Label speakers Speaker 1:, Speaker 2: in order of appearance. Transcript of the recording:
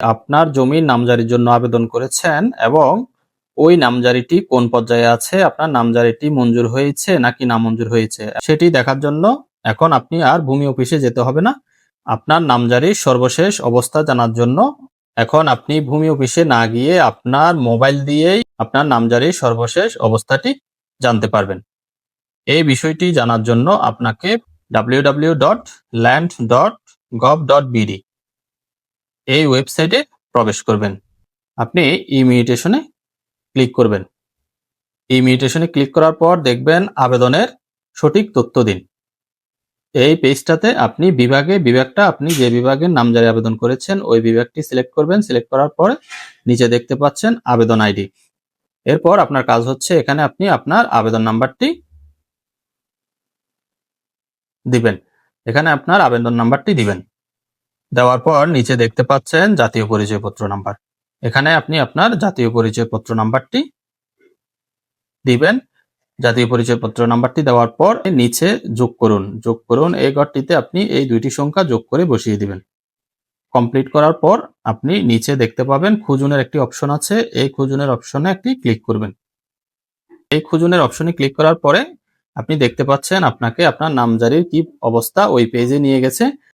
Speaker 1: আপনার জমির নামজারির জন্য আবেদন করেছেন এবং ওই নামজারিটি কোন পর্যায়ে আছে, আপনার নামজারিটি মঞ্জুর হয়েছে নাকি নামঞ্জুর হয়েছে সেটি দেখার জন্য এখন আপনি আর ভূমি অফিসে যেতে হবে না। আপনার নামজারির সর্বশেষ অবস্থা জানার জন্য এখন আপনি ভূমি অফিসে না গিয়ে আপনার মোবাইল দিয়েই আপনার নামজারির সর্বশেষ অবস্থাটি জানতে পারবেন। এই বিষয়টি জানার জন্য আপনাকে www.land.gov.bd এই ওয়েবসাইটে প্রবেশ করবেন। আপনি ই-মিউটেশনে ক্লিক করবেন। ই-মিউটেশনে ক্লিক করার পর দেখবেন আবেদনের সঠিক তথ্য দিন। এই পেজটাতে আপনি বিভাগটা আপনি যে বিভাগের নামজারি আবেদন করেছেন ওই বিভাগটি সিলেক্ট করবেন। সিলেক্ট করার পরে নিচে দেখতে পাচ্ছেন আবেদন আইডি। এরপর আপনার কাজ হচ্ছে এখানে আপনি আপনার আবেদন নাম্বারটি দিবেন। এখানে আপনার আবেদন নাম্বারটি দিবেন। দেওয়ার পর নিচে দেখতে পাচ্ছেন জাতীয় পরিচয়পত্র নাম্বার। এখানে আপনি আপনার জাতীয় পরিচয়পত্র নাম্বারটি দিবেন। জাতীয় পরিচয়পত্র নাম্বারটি দেওয়ার পর নিচে যোগ করুন এই ঘরটিতে আপনি এই দুইটি সংখ্যা যোগ করে বসিয়ে দিবেন। কমপ্লিট করার পর আপনি নিচে দেখতে পাবেন খুঁজুনের একটি অপশন আছে। এই খুঁজুনের অপশনে একটি ক্লিক করবেন। এই খুঁজুনের অপশনে ক্লিক করার পরে আপনি দেখতে পাচ্ছেন আপনাকে আপনার নামজারির কি অবস্থা ওই পেজে নিয়ে গেছে।